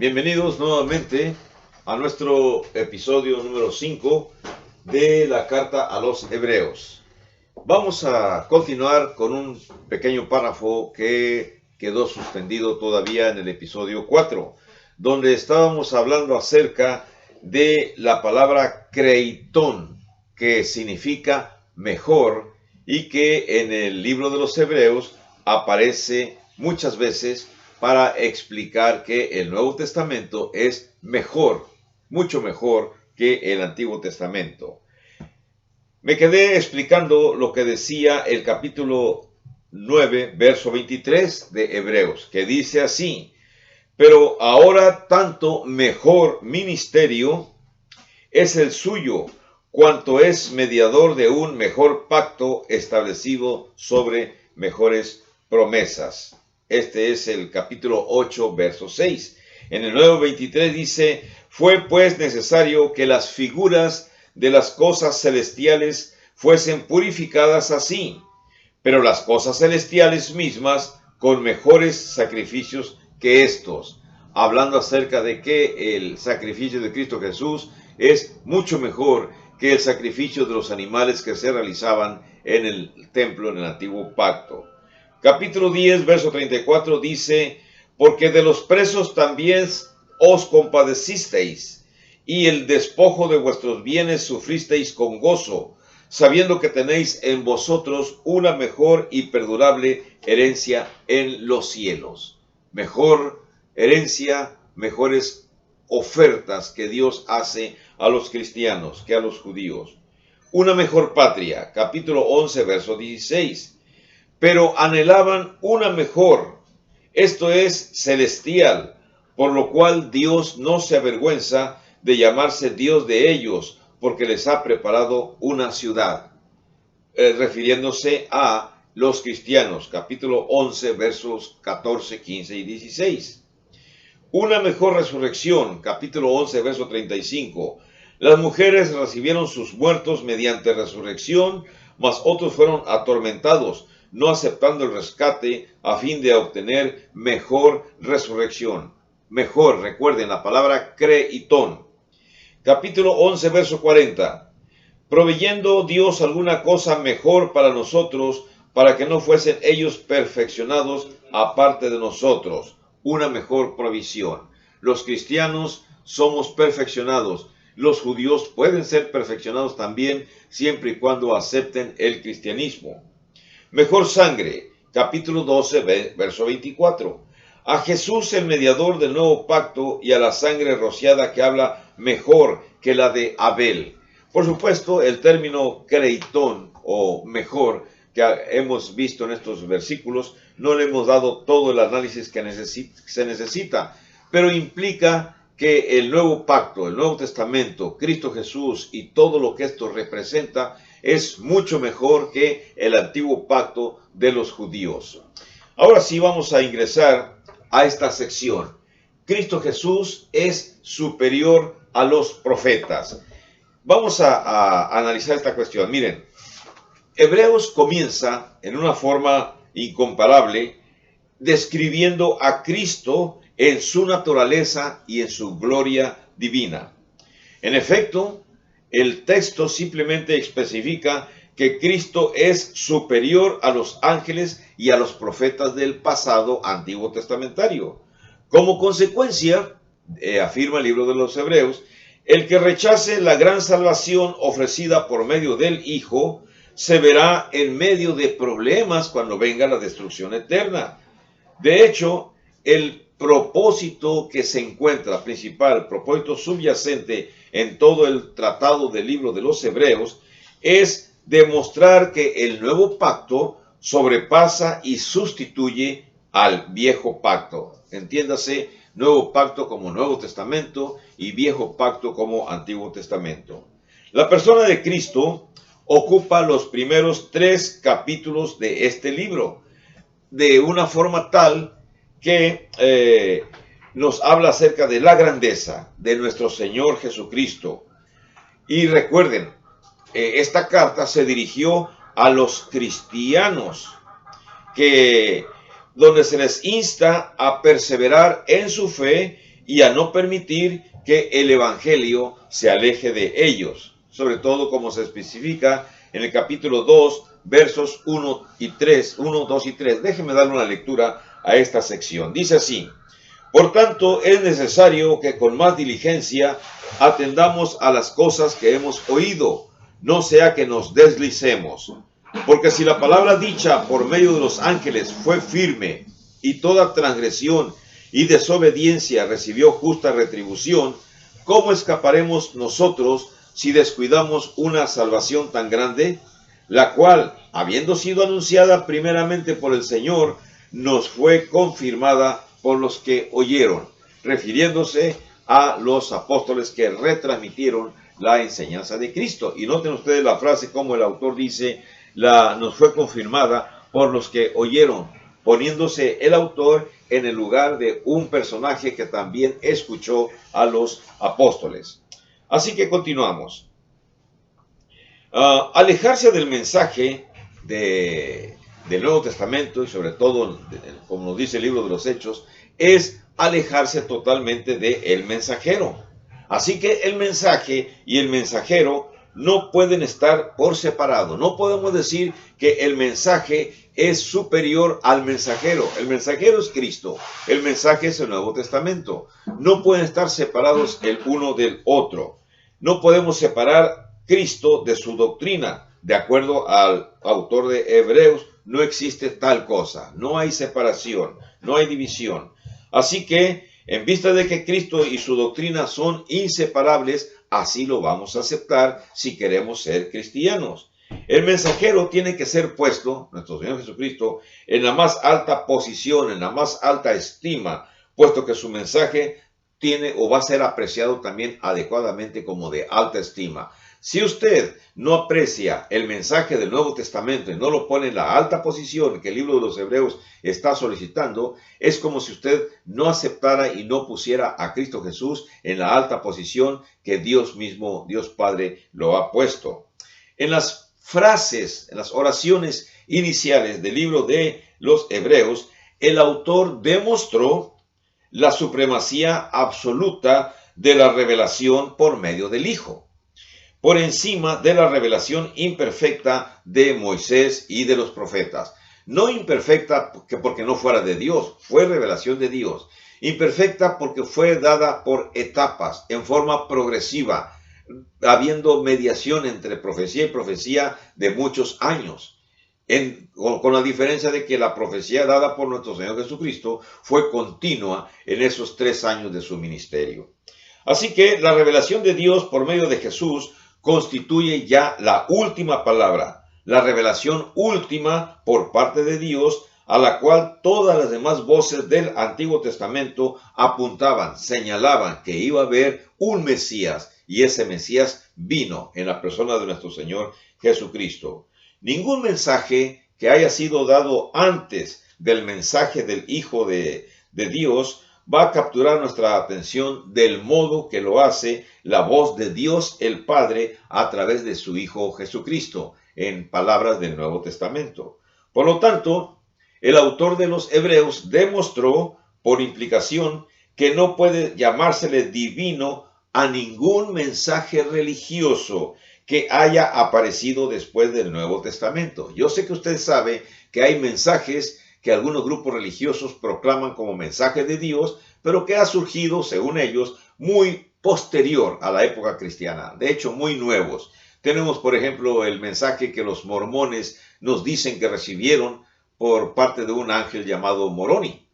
Bienvenidos nuevamente a nuestro episodio número 5 de la carta a los Hebreos. Vamos a continuar con un pequeño párrafo que quedó suspendido todavía en el episodio 4, donde estábamos hablando acerca de la palabra creiton, que significa mejor y que en el libro de los Hebreos aparece muchas veces para explicar que el Nuevo Testamento es mejor, mucho mejor que el Antiguo Testamento. Me quedé explicando lo que decía el capítulo 9, verso 23 de Hebreos, que dice así: pero ahora tanto mejor ministerio es el suyo, cuanto es mediador de un mejor pacto establecido sobre mejores promesas. Este es el capítulo 8, verso 6. En el nuevo 23 dice: fue pues necesario que las figuras de las cosas celestiales fuesen purificadas así, pero las cosas celestiales mismas con mejores sacrificios que estos. Hablando acerca de que el sacrificio de Cristo Jesús es mucho mejor que el sacrificio de los animales que se realizaban en el templo en el antiguo pacto. Capítulo 10, verso 34 dice: porque de los presos también os compadecisteis, y el despojo de vuestros bienes sufristeis con gozo, sabiendo que tenéis en vosotros una mejor y perdurable herencia en los cielos. Mejor herencia, mejores ofertas que Dios hace a los cristianos que a los judíos. Una mejor patria, capítulo 11, verso 16. Pero anhelaban una mejor, esto es celestial, por lo cual Dios no se avergüenza de llamarse Dios de ellos, porque les ha preparado una ciudad. Refiriéndose a los cristianos, capítulo 11, versos 14, 15 y 16. Una mejor resurrección, capítulo 11, verso 35. Las mujeres recibieron sus muertos mediante resurrección, mas otros fueron atormentados, no aceptando el rescate a fin de obtener mejor resurrección. Mejor, recuerden la palabra creiton. Capítulo 11, verso 40. Proveyendo Dios alguna cosa mejor para nosotros, para que no fuesen ellos perfeccionados aparte de nosotros. Una mejor provisión. Los cristianos somos perfeccionados. Los judíos pueden ser perfeccionados también, siempre y cuando acepten el cristianismo. Mejor sangre, capítulo 12, verso 24. A Jesús, el mediador del nuevo pacto, y a la sangre rociada que habla mejor que la de Abel. Por supuesto, el término creiton o mejor que hemos visto en estos versículos, no le hemos dado todo el análisis que se necesita, pero implica que el nuevo pacto, el Nuevo Testamento, Cristo Jesús y todo lo que esto representa es mucho mejor que el antiguo pacto de los judíos. Ahora sí vamos a ingresar a esta sección. Cristo Jesús es superior a los profetas. Vamos a analizar esta cuestión. Miren, Hebreos comienza en una forma incomparable describiendo a Cristo en su naturaleza y en su gloria divina. En efecto, el texto simplemente especifica que Cristo es superior a los ángeles y a los profetas del pasado antiguo testamentario. Como consecuencia, afirma el libro de los Hebreos, el que rechace la gran salvación ofrecida por medio del Hijo se verá en medio de problemas cuando venga la destrucción eterna. De hecho, el propósito que se encuentra principal, propósito subyacente en todo el tratado del libro de los Hebreos, es demostrar que el nuevo pacto sobrepasa y sustituye al viejo pacto. Entiéndase, nuevo pacto como Nuevo Testamento y viejo pacto como Antiguo Testamento. La persona de Cristo ocupa los primeros 3 capítulos de este libro, de una forma tal que nos habla acerca de la grandeza de nuestro Señor Jesucristo. Y recuerden, esta carta se dirigió a los cristianos, donde se les insta a perseverar en su fe y a no permitir que el Evangelio se aleje de ellos, sobre todo como se especifica en el capítulo 2, versos 1 y 3, 1, 2 y 3. Déjenme darle una lectura a esta sección. Dice así: por tanto, es necesario que con más diligencia atendamos a las cosas que hemos oído, no sea que nos deslicemos. Porque si la palabra dicha por medio de los ángeles fue firme, y toda transgresión y desobediencia recibió justa retribución, ¿cómo escaparemos nosotros si descuidamos una salvación tan grande, la cual, habiendo sido anunciada primeramente por el Señor, nos fue confirmada por los que oyeron, refiriéndose a los apóstoles que retransmitieron la enseñanza de Cristo? Y noten ustedes la frase como el autor dice, nos fue confirmada por los que oyeron, poniéndose el autor en el lugar de un personaje que también escuchó a los apóstoles. Así que continuamos. Alejarse del mensaje del Nuevo Testamento, y sobre todo, como nos dice el libro de los Hechos, es alejarse totalmente del mensajero. Así que el mensaje y el mensajero no pueden estar por separado. No podemos decir que el mensaje es superior al mensajero. El mensajero es Cristo, el mensaje es el Nuevo Testamento. No pueden estar separados el uno del otro. No podemos separar Cristo de su doctrina. De acuerdo al autor de Hebreos, no existe tal cosa. No hay separación, no hay división. Así que, en vista de que Cristo y su doctrina son inseparables, así lo vamos a aceptar si queremos ser cristianos. El mensajero tiene que ser puesto, nuestro Señor Jesucristo, en la más alta posición, en la más alta estima, puesto que su mensaje tiene o va a ser apreciado también adecuadamente como de alta estima. Si usted no aprecia el mensaje del Nuevo Testamento y no lo pone en la alta posición que el libro de los Hebreos está solicitando, es como si usted no aceptara y no pusiera a Cristo Jesús en la alta posición que Dios mismo, Dios Padre, lo ha puesto. En las frases, en las oraciones iniciales del libro de los Hebreos, el autor demostró la supremacía absoluta de la revelación por medio del Hijo, por encima de la revelación imperfecta de Moisés y de los profetas. No imperfecta porque no fuera de Dios, fue revelación de Dios. Imperfecta porque fue dada por etapas, en forma progresiva, habiendo mediación entre profecía y profecía de muchos años. Con la diferencia de que la profecía dada por nuestro Señor Jesucristo fue continua en esos 3 años de su ministerio. Así que la revelación de Dios por medio de Jesús constituye ya la última palabra, la revelación última por parte de Dios, a la cual todas las demás voces del Antiguo Testamento apuntaban, señalaban que iba a haber un Mesías, y ese Mesías vino en la persona de nuestro Señor Jesucristo. Ningún mensaje que haya sido dado antes del mensaje del Hijo de Dios va a capturar nuestra atención del modo que lo hace la voz de Dios el Padre a través de su Hijo Jesucristo, en palabras del Nuevo Testamento. Por lo tanto, el autor de los Hebreos demostró, por implicación, que no puede llamársele divino a ningún mensaje religioso que haya aparecido después del Nuevo Testamento. Yo sé que usted sabe que hay mensajes que algunos grupos religiosos proclaman como mensaje de Dios, pero que ha surgido, según ellos, muy posterior a la época cristiana, de hecho muy nuevos. Tenemos, por ejemplo, el mensaje que los mormones nos dicen que recibieron por parte de un ángel llamado Moroni.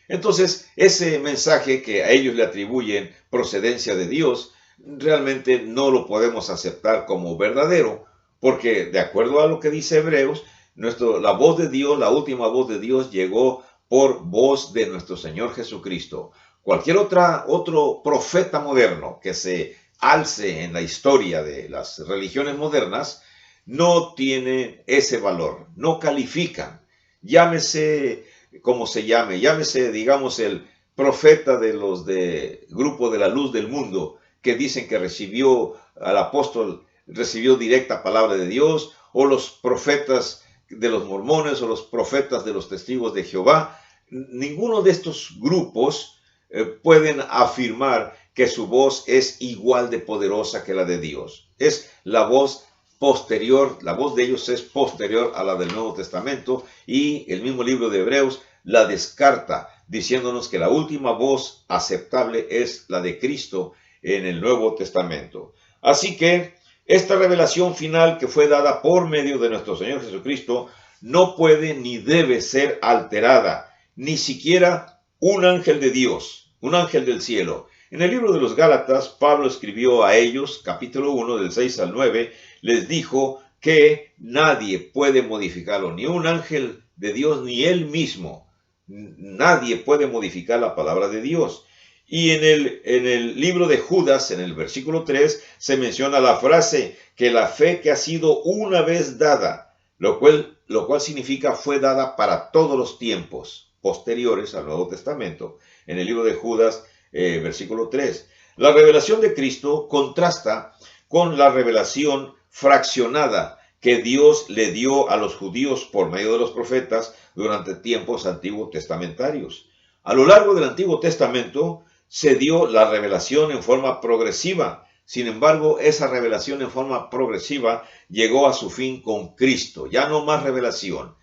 Entonces, ese mensaje que a ellos le atribuyen procedencia de Dios, realmente no lo podemos aceptar como verdadero, porque de acuerdo a lo que dice Hebreos, la voz de Dios, la última voz de Dios, llegó por voz de nuestro Señor Jesucristo. Cualquier otro profeta moderno que se alce en la historia de las religiones modernas no tiene ese valor, no califican. Llámese como se llame, llámese, digamos, el profeta de los de Grupo de la Luz del Mundo, que dicen que al apóstol recibió directa palabra de Dios, o los profetas de los mormones, o los profetas de los testigos de Jehová. Ninguno de estos grupos pueden afirmar que su voz es igual de poderosa que la de Dios. Es la voz posterior, la voz de ellos es posterior a la del Nuevo Testamento, y el mismo libro de Hebreos la descarta, diciéndonos que la última voz aceptable es la de Cristo en el Nuevo Testamento. Así que esta revelación final que fue dada por medio de nuestro Señor Jesucristo no puede ni debe ser alterada, ni siquiera un ángel de Dios, un ángel del cielo. En el libro de los Gálatas, Pablo escribió a ellos, capítulo 1, del 6 al 9, les dijo que nadie puede modificarlo, ni un ángel de Dios, ni él mismo. Nadie puede modificar la palabra de Dios. Y en el libro de Judas, en el versículo 3, se menciona la frase que la fe que ha sido una vez dada, lo cual significa fue dada para todos los tiempos posteriores al Nuevo Testamento. En el libro de Judas, versículo 3. La revelación de Cristo contrasta con la revelación fraccionada que Dios le dio a los judíos por medio de los profetas durante tiempos antiguos testamentarios. A lo largo del Antiguo Testamento se dio la revelación en forma progresiva. Sin embargo, esa revelación en forma progresiva llegó a su fin con Cristo. Ya no más revelación.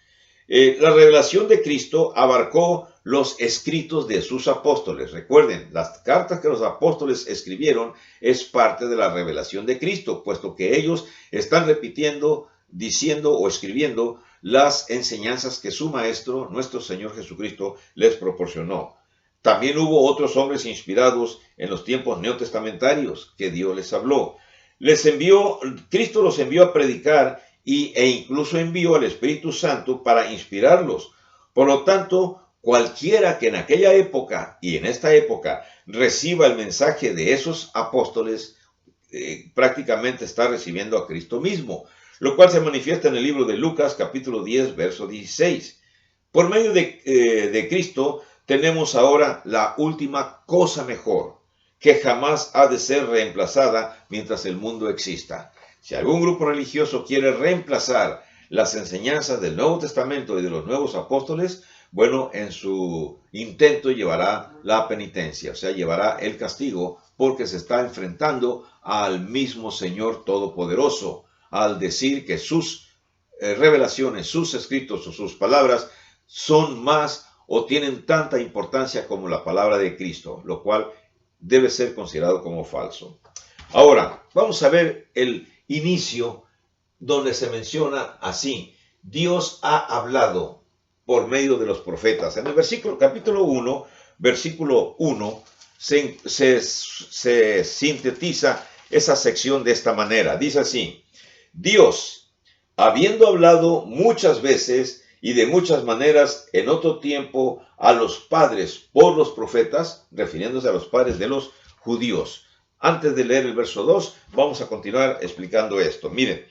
La revelación de Cristo abarcó los escritos de sus apóstoles. Recuerden, las cartas que los apóstoles escribieron es parte de la revelación de Cristo, puesto que ellos están repitiendo, diciendo o escribiendo las enseñanzas que su Maestro, nuestro Señor Jesucristo, les proporcionó. También hubo otros hombres inspirados en los tiempos neotestamentarios que Dios les habló. Cristo los envió a predicar e incluso envió al Espíritu Santo para inspirarlos. Por lo tanto, cualquiera que en aquella época y en esta época reciba el mensaje de esos apóstoles, prácticamente está recibiendo a Cristo mismo, lo cual se manifiesta en el libro de Lucas, capítulo 10, verso 16. Por medio de Cristo tenemos ahora la última cosa mejor, que jamás ha de ser reemplazada mientras el mundo exista. Si algún grupo religioso quiere reemplazar las enseñanzas del Nuevo Testamento y de los nuevos apóstoles, bueno, en su intento llevará la penitencia, o sea, llevará el castigo, porque se está enfrentando al mismo Señor Todopoderoso, al decir que sus revelaciones, sus escritos o sus palabras son más o tienen tanta importancia como la palabra de Cristo, lo cual debe ser considerado como falso. Ahora, vamos a ver el inicio donde se menciona así: Dios ha hablado por medio de los profetas. En el capítulo 1, versículo 1, se sintetiza esa sección de esta manera. Dice así: Dios, habiendo hablado muchas veces y de muchas maneras en otro tiempo a los padres por los profetas, refiriéndose a los padres de los judíos. Antes de leer el verso 2, vamos a continuar explicando esto. Miren,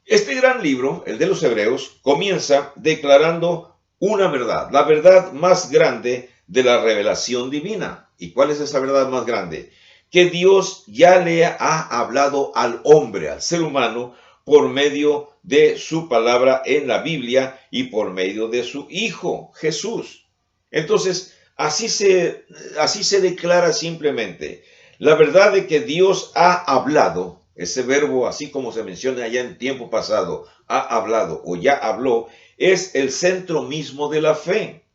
este gran libro, el de los Hebreos, comienza declarando una verdad, la verdad más grande de la revelación divina. ¿Y cuál es esa verdad más grande? Que Dios ya le ha hablado al hombre, al ser humano, por medio de su palabra en la Biblia y por medio de su Hijo, Jesús. Entonces, así se declara simplemente la verdad de que Dios ha hablado. Ese verbo, así como se menciona allá en tiempo pasado, ha hablado o ya habló, es el centro mismo de la fe.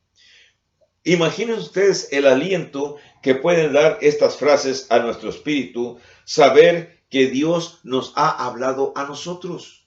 Imaginen ustedes el aliento que pueden dar estas frases a nuestro espíritu, saber que Dios nos ha hablado a nosotros.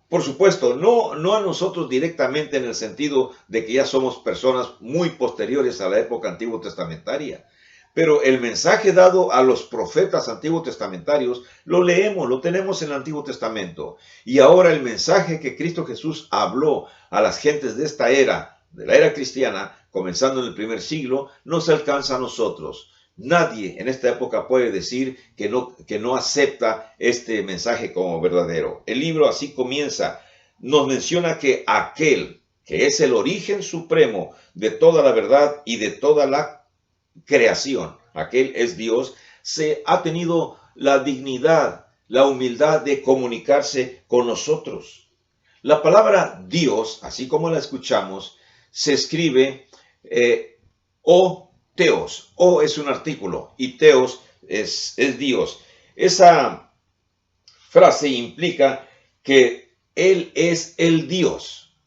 Por supuesto, no a nosotros directamente en el sentido de que ya somos personas muy posteriores a la época antiguo testamentaria. Pero el mensaje dado a los profetas antiguos testamentarios lo leemos, lo tenemos en el Antiguo Testamento. Y ahora el mensaje que Cristo Jesús habló a las gentes de esta era, de la era cristiana, comenzando en el primer siglo, nos alcanza a nosotros. Nadie en esta época puede decir que no acepta este mensaje como verdadero. El libro así comienza. Nos menciona que aquel que es el origen supremo de toda la verdad y de toda la creación, aquel es Dios, se ha tenido la dignidad, la humildad de comunicarse con nosotros. La palabra Dios, así como la escuchamos, se escribe Teos. O es un artículo y Teos es Dios. Esa frase implica que Él es el Dios.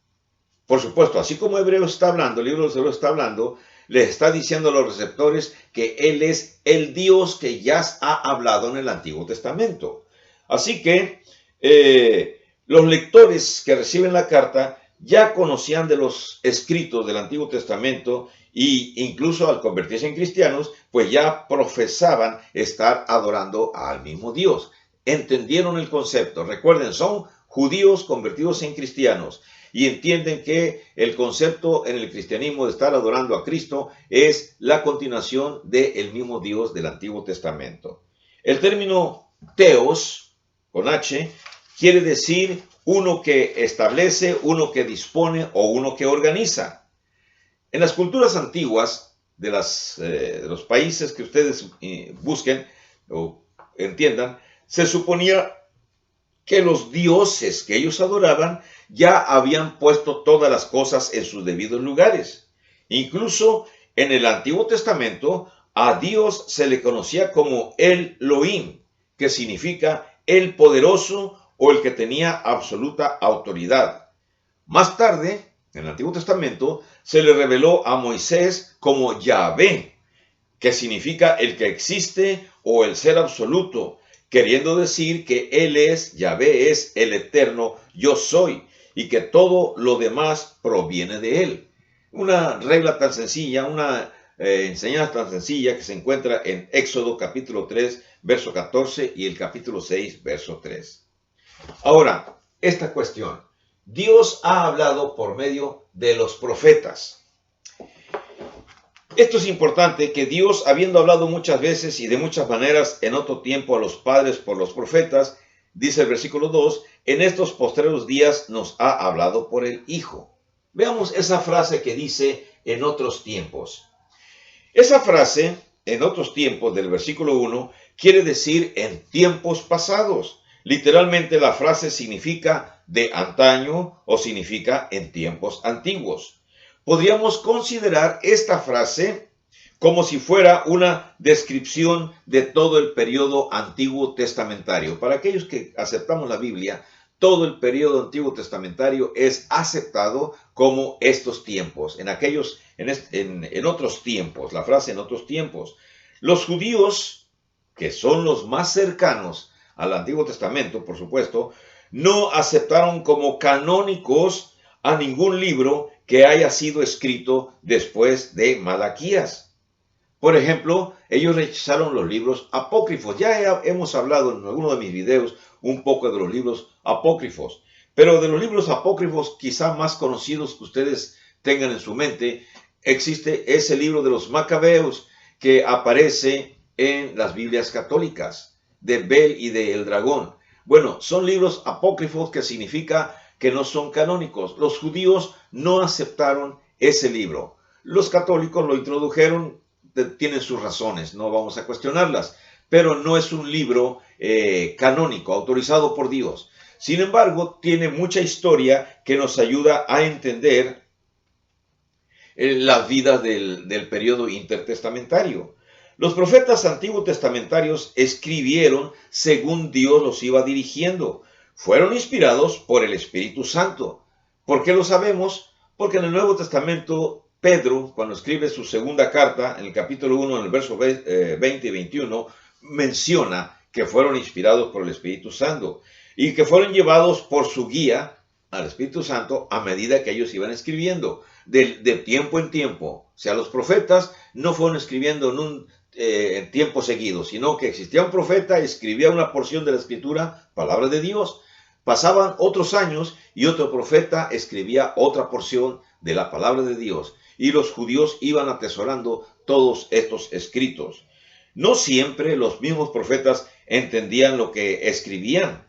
Por supuesto, así como Hebreos está hablando, el libro de los Hebreos está hablando, les está diciendo a los receptores que Él es el Dios que ya ha hablado en el Antiguo Testamento. Así que los lectores que reciben la carta ya conocían de los escritos del Antiguo Testamento e incluso al convertirse en cristianos, pues ya profesaban estar adorando al mismo Dios. Entendieron el concepto. Recuerden, son judíos convertidos en cristianos y entienden que el concepto en el cristianismo de estar adorando a Cristo es la continuación del mismo Dios del Antiguo Testamento. El término teos, con H, quiere decir uno que establece, uno que dispone o uno que organiza. En las culturas antiguas de los países que ustedes busquen o entiendan, se suponía que los dioses que ellos adoraban ya habían puesto todas las cosas en sus debidos lugares. Incluso en el Antiguo Testamento a Dios se le conocía como el Elohim, que significa el poderoso o el que tenía absoluta autoridad. Más tarde, en el Antiguo Testamento, se le reveló a Moisés como Yahvé, que significa el que existe o el ser absoluto, queriendo decir que Él es, Yahvé es el eterno yo soy, y que todo lo demás proviene de Él. Una regla tan sencilla, una enseñanza tan sencilla que se encuentra en Éxodo capítulo 3, verso 14 y el capítulo 6, verso 3. Ahora, esta cuestión. Dios ha hablado por medio de los profetas. Esto es importante, que Dios, habiendo hablado muchas veces y de muchas maneras en otro tiempo a los padres por los profetas, dice el versículo 2, en estos postreros días nos ha hablado por el Hijo. Veamos esa frase que dice en otros tiempos. Esa frase, en otros tiempos, del versículo 1, quiere decir en tiempos pasados. Literalmente la frase significa de antaño o significa en tiempos antiguos. Podríamos considerar esta frase como si fuera una descripción de todo el periodo antiguo testamentario. Para aquellos que aceptamos la Biblia, todo el periodo antiguo testamentario es aceptado como estos tiempos, en otros tiempos, la frase en otros tiempos. Los judíos, que son los más cercanos al Antiguo Testamento, por supuesto, no aceptaron como canónicos a ningún libro que haya sido escrito después de Malaquías. Por ejemplo, ellos rechazaron los libros apócrifos. Ya hemos hablado en alguno de mis videos un poco de los libros apócrifos, pero de los libros apócrifos quizá más conocidos que ustedes tengan en su mente, existe ese libro de los Macabeos que aparece en las Biblias católicas, de Bel y de El Dragón. Bueno, son libros apócrifos, que significa que no son canónicos. Los judíos no aceptaron ese libro. Los católicos lo introdujeron, tienen sus razones, no vamos a cuestionarlas, pero no es un libro canónico, autorizado por Dios. Sin embargo, tiene mucha historia que nos ayuda a entender la vida del periodo intertestamentario. Los profetas antiguos testamentarios escribieron según Dios los iba dirigiendo. Fueron inspirados por el Espíritu Santo. ¿Por qué lo sabemos? Porque en el Nuevo Testamento, Pedro, cuando escribe su segunda carta, en el capítulo 1, en el verso 20 y 21, menciona que fueron inspirados por el Espíritu Santo y que fueron llevados por su guía al Espíritu Santo a medida que ellos iban escribiendo, de tiempo en tiempo. O sea, los profetas no fueron escribiendo en tiempo seguido, sino que existía un profeta, escribía una porción de la Escritura, palabra de Dios. Pasaban otros años y otro profeta escribía otra porción de la palabra de Dios. Y los judíos iban atesorando todos estos escritos. No siempre los mismos profetas entendían lo que escribían.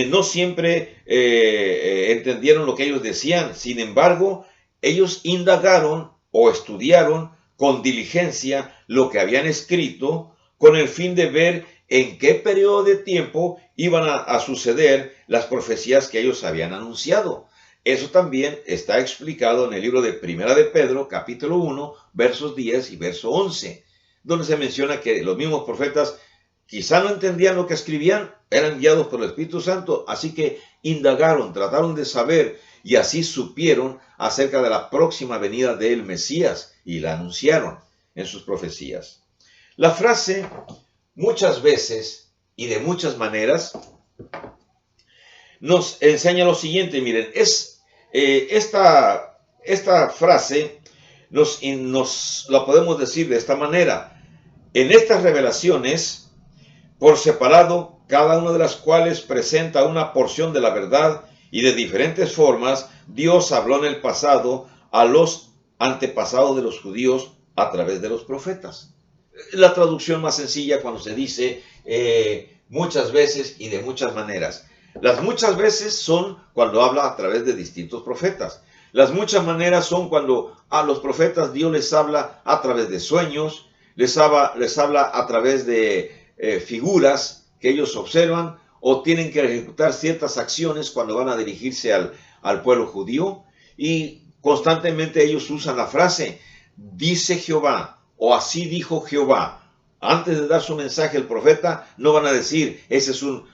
No siempre entendieron lo que ellos decían. Sin embargo, ellos indagaron o estudiaron con diligencia lo que habían escrito, con el fin de ver en qué periodo de tiempo iban a suceder las profecías que ellos habían anunciado. Eso también está explicado en el libro de Primera de Pedro, capítulo 1, versos 10 y verso 11, donde se menciona que los mismos profetas quizá no entendían lo que escribían, eran guiados por el Espíritu Santo, así que indagaron, trataron de saber y así supieron acerca de la próxima venida del Mesías y la anunciaron en sus profecías. La frase muchas veces y de muchas maneras nos enseña lo siguiente. Miren, esta frase nos la podemos decir de esta manera. En estas revelaciones, por separado, cada una de las cuales presenta una porción de la verdad y de diferentes formas, Dios habló en el pasado a los antepasados de los judíos a través de los profetas. La traducción más sencilla cuando se dice muchas veces y de muchas maneras. Las muchas veces son cuando habla a través de distintos profetas. Las muchas maneras son cuando a los profetas Dios les habla a través de sueños, les habla a través de figuras que ellos observan o tienen que ejecutar ciertas acciones cuando van a dirigirse al pueblo judío. Y constantemente ellos usan la frase, dice Jehová, o así dijo Jehová. Antes de dar su mensaje el profeta, no van a decir, ese es un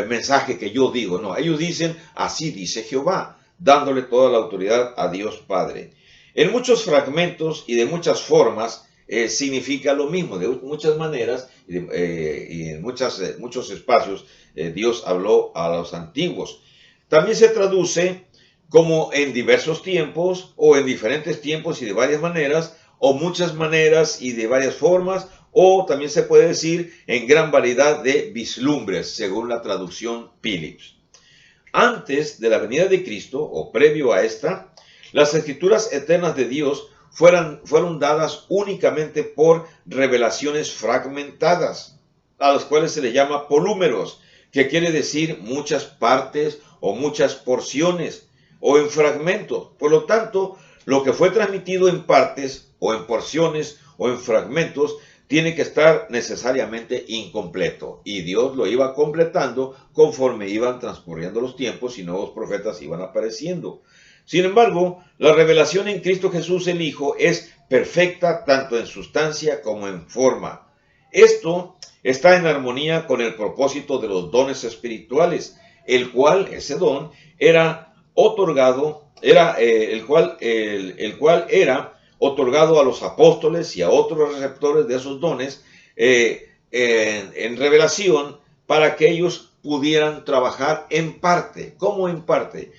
mensaje que yo digo. No, ellos dicen, así dice Jehová, dándole toda la autoridad a Dios Padre. En muchos fragmentos y de muchas formas significa lo mismo, de muchas maneras y en muchos espacios Dios habló a los antiguos. También se traduce como en diversos tiempos o en diferentes tiempos y de varias maneras, o muchas maneras y de varias formas, o también se puede decir en gran variedad de vislumbres, según la traducción Phillips. Antes de la venida de Cristo, o previo a esta, las escrituras eternas de Dios fueron dadas únicamente por revelaciones fragmentadas, a las cuales se le llama polúmeros, que quiere decir muchas partes o muchas porciones, o en fragmentos. Por lo tanto, lo que fue transmitido en partes, o en porciones, o en fragmentos, tiene que estar necesariamente incompleto. Y Dios lo iba completando conforme iban transcurriendo los tiempos y nuevos profetas iban apareciendo. Sin embargo, la revelación en Cristo Jesús el Hijo es perfecta tanto en sustancia como en forma. Esto está en armonía con el propósito de los dones espirituales, el cual, ese don, era otorgado, el cual era otorgado a los apóstoles y a otros receptores de esos dones en revelación para que ellos pudieran trabajar en parte. ¿Cómo en parte?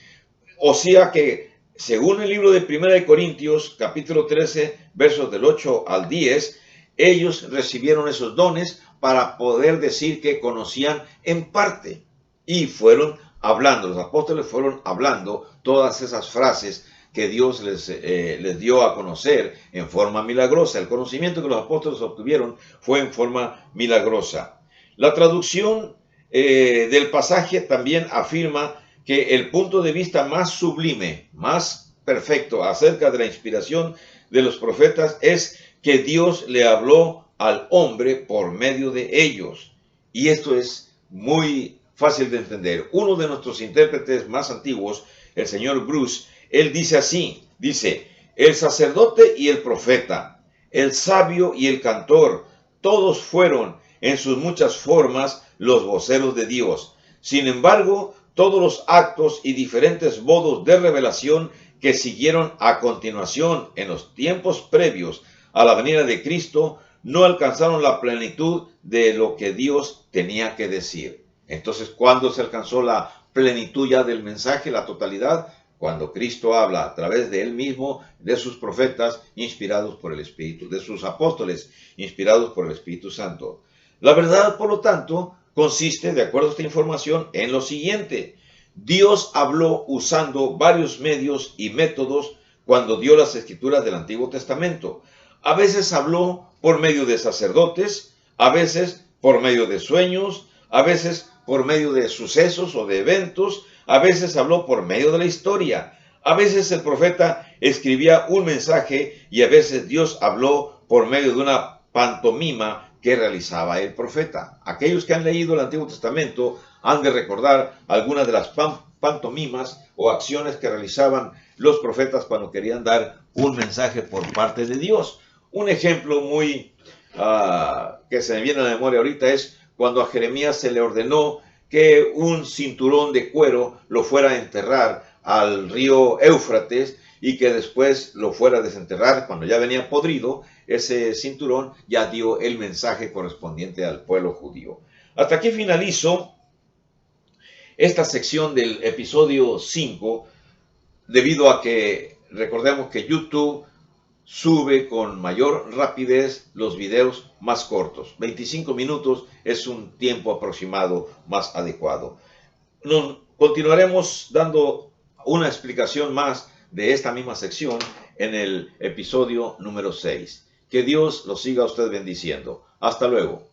O sea que, según el libro de 1 Corintios, capítulo 13, versos del 8 al 10, ellos recibieron esos dones para poder decir que conocían en parte. Y fueron hablando, los apóstoles fueron hablando todas esas frases que Dios les dio a conocer en forma milagrosa. El conocimiento que los apóstoles obtuvieron fue en forma milagrosa. La traducción del pasaje también afirma que el punto de vista más sublime, más perfecto acerca de la inspiración de los profetas es que Dios le habló al hombre por medio de ellos. Y esto es muy fácil de entender. Uno de nuestros intérpretes más antiguos, el señor Bruce, él dice así, dice, el sacerdote y el profeta, el sabio y el cantor, todos fueron en sus muchas formas los voceros de Dios. Sin embargo, todos los actos y diferentes modos de revelación que siguieron a continuación en los tiempos previos a la venida de Cristo no alcanzaron la plenitud de lo que Dios tenía que decir. Entonces, ¿cuándo se alcanzó la plenitud ya del mensaje, la totalidad? Cuando Cristo habla a través de Él mismo, de sus profetas inspirados por el Espíritu, de sus apóstoles inspirados por el Espíritu Santo. La verdad, por lo tanto, consiste, de acuerdo a esta información, en lo siguiente. Dios habló usando varios medios y métodos cuando dio las escrituras del Antiguo Testamento. A veces habló por medio de sacerdotes, a veces por medio de sueños, a veces por medio de sucesos o de eventos, a veces habló por medio de la historia, a veces el profeta escribía un mensaje y a veces Dios habló por medio de una pantomima que realizaba el profeta. Aquellos que han leído el Antiguo Testamento han de recordar algunas de las pantomimas o acciones que realizaban los profetas cuando querían dar un mensaje por parte de Dios. Un ejemplo muy que se me viene a la memoria ahorita es cuando a Jeremías se le ordenó que un cinturón de cuero lo fuera a enterrar al río Éufrates y que después lo fuera a desenterrar cuando ya venía podrido. Ese cinturón ya dio el mensaje correspondiente al pueblo judío. Hasta aquí finalizo esta sección del episodio 5, debido a que recordemos que YouTube sube con mayor rapidez los videos más cortos. 25 minutos es un tiempo aproximado más adecuado. Continuaremos dando una explicación más de esta misma sección en el episodio número 6. Que Dios los siga a usted bendiciendo. Hasta luego.